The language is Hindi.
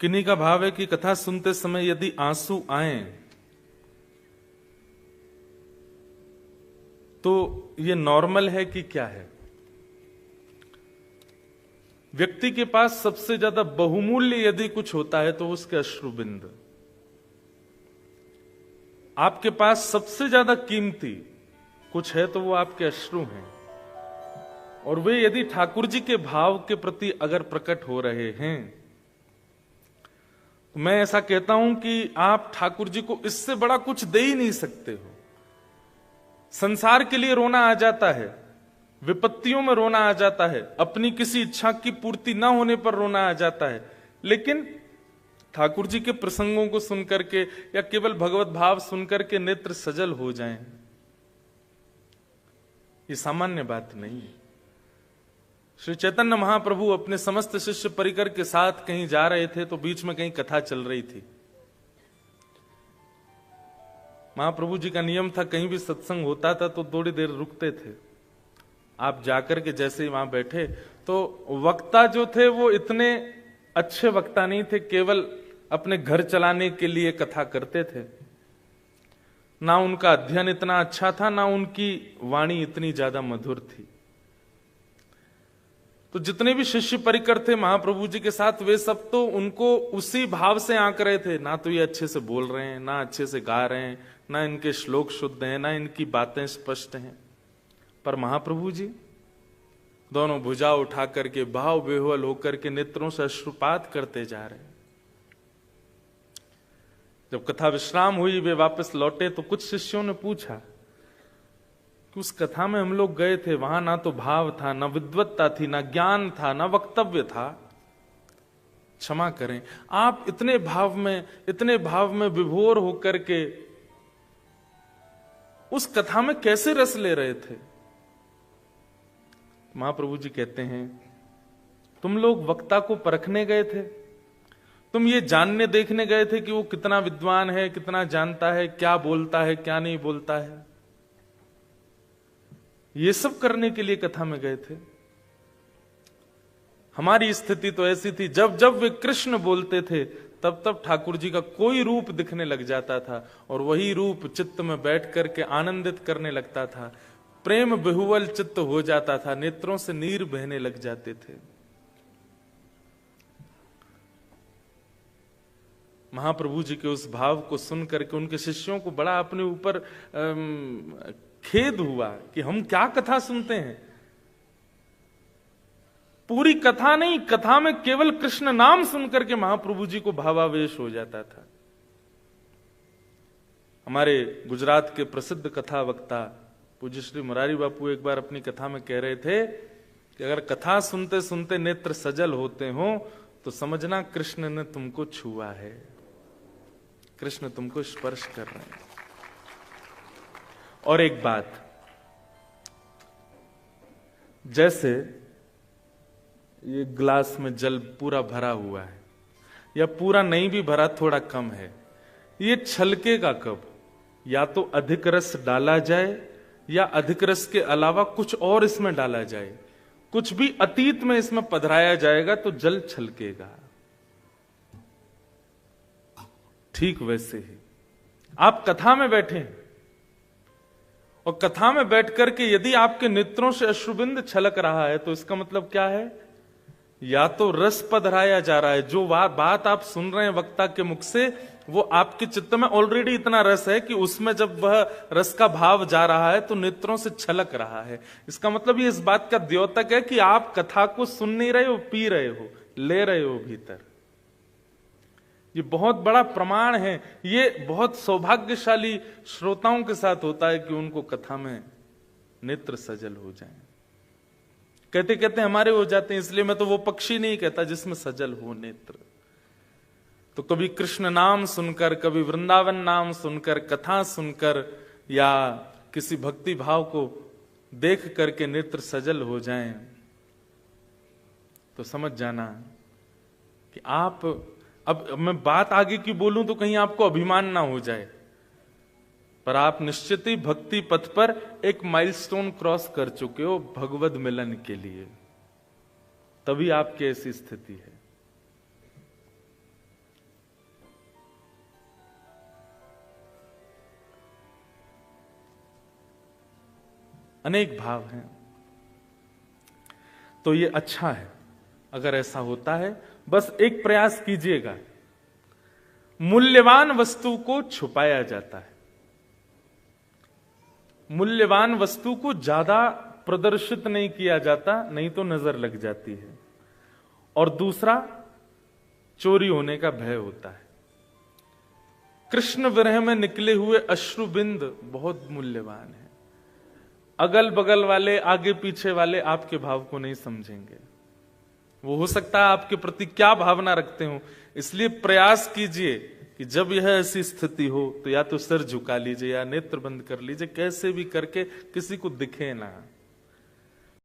किन्हीं का भाव है कि कथा सुनते समय यदि आंसू आए तो ये नॉर्मल है कि क्या है? व्यक्ति के पास सबसे ज्यादा बहुमूल्य यदि कुछ होता है तो उसके अश्रुबिंद। आपके पास सबसे ज्यादा कीमती कुछ है तो वो आपके अश्रु हैं, और वे यदि ठाकुर जी के भाव के प्रति अगर प्रकट हो रहे हैं तो मैं ऐसा कहता हूं कि आप ठाकुर जी को इससे बड़ा कुछ दे ही नहीं सकते हो। संसार के लिए रोना आ जाता है, विपत्तियों में रोना आ जाता है, अपनी किसी इच्छा की पूर्ति ना होने पर रोना आ जाता है, लेकिन ठाकुर जी के प्रसंगों को सुनकर के या केवल भगवत भाव सुनकर के नेत्र सजल हो जाएं, ये सामान्य बात नहीं है। श्री चैतन्य महाप्रभु अपने समस्त शिष्य परिकर के साथ कहीं जा रहे थे तो बीच में कहीं कथा चल रही थी। महाप्रभु जी का नियम था, कहीं भी सत्संग होता था तो थोड़ी देर रुकते थे। आप जाकर के जैसे ही वहां बैठे तो वक्ता जो थे वो इतने अच्छे वक्ता नहीं थे, केवल अपने घर चलाने के लिए कथा करते थे। ना उनका अध्ययन इतना अच्छा था, ना उनकी वाणी इतनी ज्यादा मधुर थी। तो जितने भी शिष्य परिकर थे महाप्रभु जी के साथ, वे सब तो उनको उसी भाव से आंक रहे थे। ना तो ये अच्छे से बोल रहे हैं, ना अच्छे से गा रहे हैं, ना इनके श्लोक शुद्ध हैं, ना इनकी बातें स्पष्ट हैं, पर महाप्रभु जी दोनों भुजा उठा करके भाव विह्वल होकर के नेत्रों से अश्रुपात करते जा रहे हैं। जब कथा विश्राम हुई, वे वापस लौटे तो कुछ शिष्यों ने पूछा कि उस कथा में हम लोग गए थे, वहां ना तो भाव था, ना विद्वत्ता थी, ना ज्ञान था, ना वक्तव्य था। क्षमा करें, आप इतने भाव में विभोर होकर के उस कथा में कैसे रस ले रहे थे? महाप्रभु जी कहते हैं, तुम लोग वक्ता को परखने गए थे, तुम ये जानने देखने गए थे कि वो कितना विद्वान है, कितना जानता है, क्या बोलता है, क्या नहीं बोलता है। ये सब करने के लिए कथा में गए थे। हमारी स्थिति तो ऐसी थी, जब जब वे कृष्ण बोलते थे तब तब ठाकुर जी का कोई रूप दिखने लग जाता था, और वही रूप चित्त में बैठ करके आनंदित करने लगता था। प्रेम विह्वल चित्त हो जाता था, नेत्रों से नीर बहने लग जाते थे। महाप्रभु जी के उस भाव को सुन करके उनके शिष्यों को बड़ा अपने ऊपर खेद हुआ कि हम क्या कथा सुनते हैं। पूरी कथा नहीं, कथा में केवल कृष्ण नाम सुनकर के महाप्रभु जी को भावावेश हो जाता था। हमारे गुजरात के प्रसिद्ध कथा वक्ता पूज्य श्री मुरारी बापू एक बार अपनी कथा में कह रहे थे कि अगर कथा सुनते सुनते नेत्र सजल होते हो तो समझना कृष्ण ने तुमको छुआ है, कृष्ण तुमको स्पर्श कर रहे हैं। और एक बात, जैसे ये ग्लास में जल पूरा भरा हुआ है, या पूरा नहीं भी भरा, थोड़ा कम है, ये छलकेगा कब? या तो अधिक रस डाला जाए या अधिक रस के अलावा कुछ और इसमें डाला जाए, कुछ भी अतीत में इसमें पधराया जाएगा तो जल छलकेगा। ठीक वैसे ही आप कथा में बैठे हैं और कथा में बैठ करके यदि आपके नेत्रों से अश्रुबिंद छलक रहा है तो इसका मतलब क्या है? या तो रस पधराया जा रहा है, जो बात आप सुन रहे हैं वक्ता के मुख से, वो आपके चित्त में ऑलरेडी इतना रस है कि उसमें जब वह रस का भाव जा रहा है तो नेत्रों से छलक रहा है। इसका मतलब ये इस बात का द्योतक है कि आप कथा को सुन नहीं रहे हो, पी रहे हो, ले रहे हो भीतर। ये बहुत बड़ा प्रमाण है। ये बहुत सौभाग्यशाली श्रोताओं के साथ होता है कि उनको कथा में नेत्र सजल हो जाए। कहते कहते हमारे हो जाते हैं, इसलिए मैं तो वो पक्षी नहीं कहता जिसमें सजल हो नेत्र। तो कभी कृष्ण नाम सुनकर, कभी वृंदावन नाम सुनकर, कथा सुनकर, या किसी भक्ति भाव को देख करके नेत्र सजल हो जाएं, तो समझ जाना कि आप, अब मैं बात आगे की बोलूं तो कहीं आपको अभिमान ना हो जाए, पर आप निश्चित ही भक्ति पथ पर एक माइलस्टोन क्रॉस कर चुके हो भगवद मिलन के लिए, तभी आपकी ऐसी स्थिति है। अनेक भाव हैं। तो ये अच्छा है अगर ऐसा होता है। बस एक प्रयास कीजिएगा, मूल्यवान वस्तु को छुपाया जाता है, मूल्यवान वस्तु को ज्यादा प्रदर्शित नहीं किया जाता, नहीं तो नजर लग जाती है। और दूसरा, चोरी होने का भय होता है। कृष्ण विरह में निकले हुए अश्रुबिंद बहुत मूल्यवान है। अगल बगल वाले, आगे पीछे वाले आपके भाव को नहीं समझेंगे। वो हो सकता है आपके प्रति क्या भावना रखते हो। इसलिए प्रयास कीजिए कि जब यह ऐसी स्थिति हो तो या तो सिर झुका लीजिए या नेत्र बंद कर लीजिए, कैसे भी करके किसी को दिखे ना।